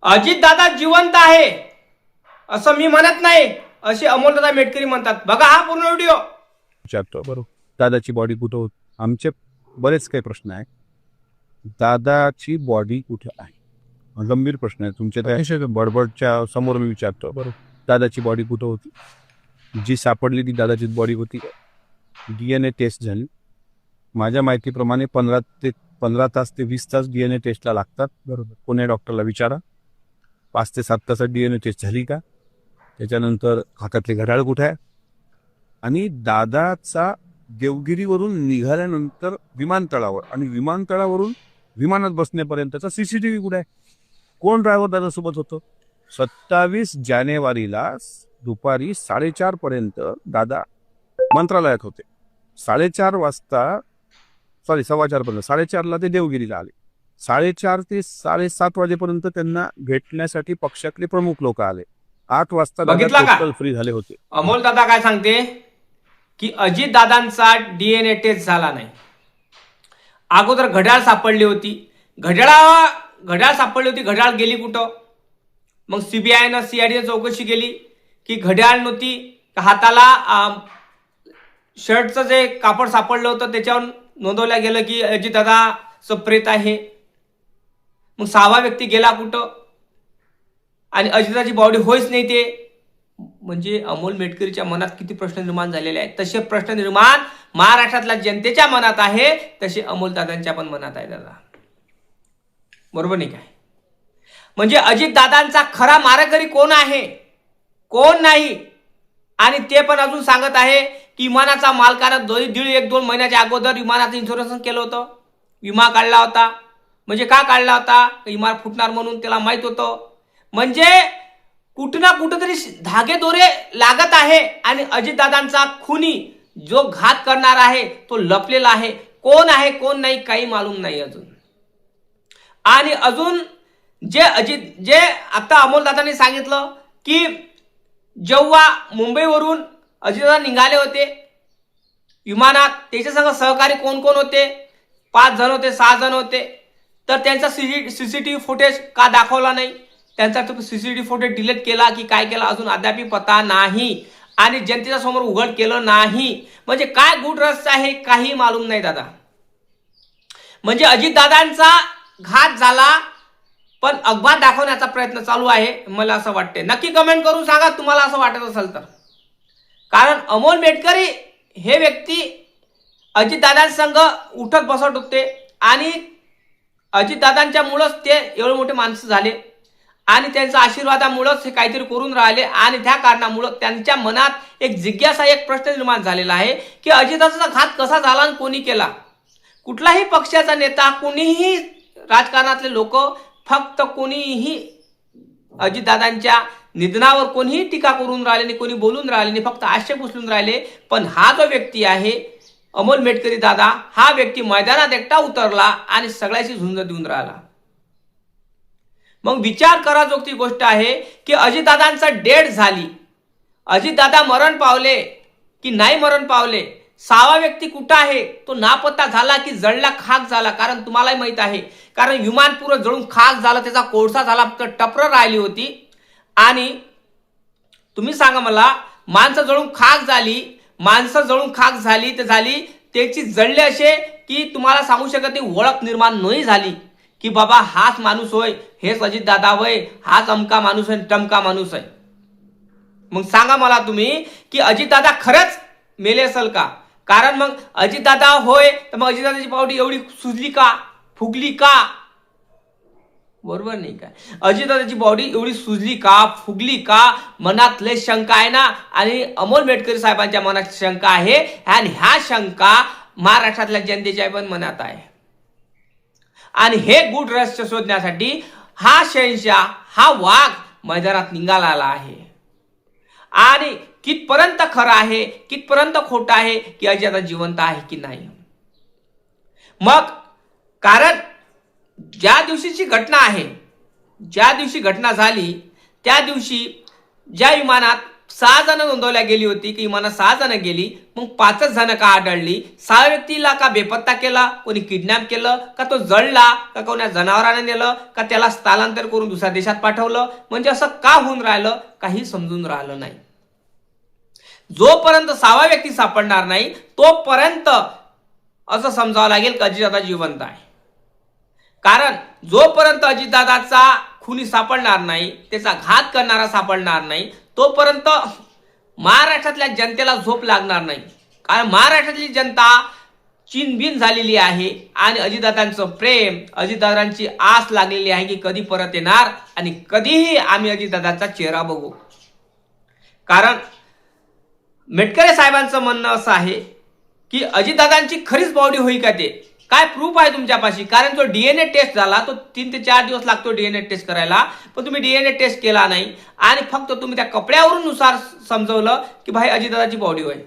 अजितदादा जिवंत आहे असं मी म्हणत नाही, असे अमोलदादा मेटकरी म्हणतात. बघा हा पूर्ण व्हिडिओ. विचारतो बरोबर, दादाची बॉडी कुठं होती? आमचे बरेच काही प्रश्न आहे. दादाची बॉडी कुठे आहे? गंभीर प्रश्न आहे तुमचे. त्या बडबडच्या समोर मी विचारतो बरोबर, दादाची बॉडी कुठं होती? जी सापडली ती दादाचीच बॉडी होती. DNA टेस्ट झाली. माझ्या माहितीप्रमाणे 15 तास ते 20 तास DNA टेस्टला लागतात बरोबर. पुणे डॉक्टरला विचारा. 5 ते 7 तासात DNA टेस्ट झाली का? त्याच्यानंतर हातातले घड्याळ कुठे आहे? आणि दादाचा देवगिरीवरून निघाल्यानंतर विमानतळावर आणि विमानतळावरून विमानात बसण्यापर्यंतचा CCTV कुठे आहे? कोण ड्रायव्हर दादासोबत होतं? 27 जानेवारीला दुपारी 4:30 पर्यंत दादा मंत्रालयात होते. 4:30 वाजता 4:15 पर्यंत 4:30ला ते देवगिरीला आले. 4:30 ते 7:30 वाजेपर्यंत त्यांना भेटण्यासाठी पक्षातले प्रमुख लोक आले. 8 वाजता बघितला का? टोटल फ्री झाले होते. अमोल दादा काय सांगते की अजितदादांचा DNA टेस्ट झाला नाही. अगोदर घड्याळ सापडली होती. घड्याळ सापडली होती. घड्याळ गेली कुठं? मग CBI CID चौकशी केली की घड्याळ नव्हती. हाताला शर्टचं जे कापड सापडलं होतं त्याच्यावर नोंदवलं गेलं की अजितदादाचं प्रेत आहे. मग 6वा व्यक्ती गेला कुठं? आणि अजितदादाची बॉडी होईच नाही ते. म्हणजे अमोल मेटकरीच्या मनात किती प्रश्न निर्माण झालेले आहेत. तसे प्रश्न निर्माण महाराष्ट्रातल्या जनतेच्या मनात आहे, तसे अमोलदादांच्या पण मनात आहे दादा. बरोबर नाही काय? म्हणजे अजितदादांचा खरा मारेकरी कोण आहे, कोण नाही. आणि ते पण अजून सांगत आहे की विमानाचा मालकानं 1-2 महिन्याच्या अगोदर विमानाचं इन्शुरन्स केलं होतं, विमा काढला होता. म्हणजे का काढला होता? विमान फुटणार म्हणून त्याला माहित होतं. म्हणजे कुठं ना कुठं तरी धागे दोरे लागत आहे आणि अजितदादांचा खूनी जो घात करणार आहे तो लपलेला आहे. कोण आहे कोण नाही काही मालूम नाही अजून. आणि अजून जे आता अमोलदादांनी सांगितलं की जेव्हा मुंबईवरून अजितदादा निघाले होते विमानात, त्याच्या संग सहकारी कोण कोण होते? 5 जण होते, 6 जण होते. तर त्यांचा CCTV फुटेज का दाखवला नाही? त्यांचा CCTV फुटेज डिलीट केला की काय केला अजून अद्याप पता नाही. आणि जनतेच्या समोर उघड केलं नाही. म्हणजे काय गुड रहस्य आहे काही मालूम नाही दादा. म्हणजे अजितदादांचा घात झाला पण अपघात दाखवण्याचा प्रयत्न चालू आहे मला असं वाटते. नक्की कमेंट करून सांगा तुम्हाला असं वाटत असेल तर. कारण अमोल मेटकरी हे व्यक्ती अजितदादांसंग उठत बसत होते आणि अजितदादांच्या मुळेच ते एवढे मोठे माणसं झाले आणि त्यांच्या आशीर्वादामुळेच हे काहीतरी करून राहिले. आणि त्या कारणामुळे त्यांच्या मनात एक जिज्ञासा, एक प्रश्न निर्माण झालेला आहे की अजितदादांचा घात कसा झाला आणि कोणी केला? कुठलाही पक्षाचा नेता, कोणीही राजकारणातले लोक, फक्त कोणीही अजितदादांच्या निधनावर कोणीही टीका करून राहिले नाही, कोणी बोलून राहिले नाही, फक्त आक्षेप उचलून राहिले. पण हा जो व्यक्ती आहे अमोल मेटकरी दादा, हा व्यक्ती मैदानात एकटा उतरला आणि सगळ्याची झुंज देऊन राहिला. मग विचार कराजोगती गोष्ट आहे की अजितदादांचा डेथ झाली, अजितदादा मरण पावले की नाही मरण पावले? 6वा व्यक्ती कुठं आहे? तो नापत्ता झाला की जळला खाक झाला? कारण तुम्हालाही माहित आहे, कारण विमान पुरं जळून खाक झालं, त्याचा कोळसा झाला, फक्त टपरं राहिली होती. आणि तुम्ही सांगा मला, माणसं जळून खाक झाली तर झाली, त्याची जळले असे की तुम्हाला सांगू शकत नाही, ओळख निर्माण नाही झाली की बाबा हाच माणूस होय, हेच अजितदादा होय, हाच अमका माणूस आहे, टमका माणूस आहे. मग सांगा मला तुम्ही की अजितदादा खरंच मेले असेल का? कारण मग अजितदादा होय तर मग अजितदादाची बॉडी एवढी सुजली का, फुगली का? बरोबर नाही काय? अजितदादाची बॉडी एवढी सुजली का, फुगली का? मनात लय शंका आहे ना. आणि अमोल मेटकरी साहेबांच्या मनात शंका आहे आणि ह्या शंका महाराष्ट्रातल्या जनतेच्या पण मनात आहे. आणि हे गुड रहस्य शोधण्यासाठी हा शहनशाह, हा वाघ मैदानात निघाला आहे. आणि कितपर्यंत खरं आहे, कितपर्यंत खोटं आहे की अजितदादा जिवंत आहे की नाही? मग कारण ज्या दिवशीची घटना आहे, ज्या दिवशी घटना झाली त्या दिवशी ज्या विमानात 6 जण नोंदवल्या गेली होती की विमानात 6 जण गेली, मग 5च जण का आढळली? 6 व्यक्तीला का बेपत्ता केला, कोणी किडनॅप केलं का, तो जळला का, कोणा जनावराने नेलं का, त्याला स्थलांतर करून दुसऱ्या देशात पाठवलं? म्हणजे असं का होऊन राहिलं? काही समजून राहिलं नाही. जोपर्यंत 6वा व्यक्ती सापडणार नाही तोपर्यंत असं समजावं लागेल की अजितदादा जिवंत आहे. कारण जोपर्यंत अजितदादाचा खुनी सापडणार नाही, त्याचा घात करणारा सापडणार नाही, तोपर्यंत महाराष्ट्रातल्या जनतेला झोप लागणार नाही. कारण महाराष्ट्रातली जनता चिनबिन झालेली आहे आणि अजितदादांचं प्रेम, अजितदादांची आस लागलेली आहे की कधी परत येणार आणि कधीही आम्ही अजितदादांचा चेहरा बघू. कारण मेटकरे साहेबांचं म्हणणं असं आहे की अजितदादांची खरीच बॉडी होईल का ते? काय प्रूफ आहे तुमच्यापाशी? कारण तो डीएनए टेस्ट झाला, तो 3 ते 4 दिवस लागतो डीएनए टेस्ट करायला, पण तुम्ही डीएनए टेस्ट केला नाही आणि फक्त तुम्ही त्या कपड्यावरून नुसार समजवलं की भाई अजितदादाची बॉडी होईल.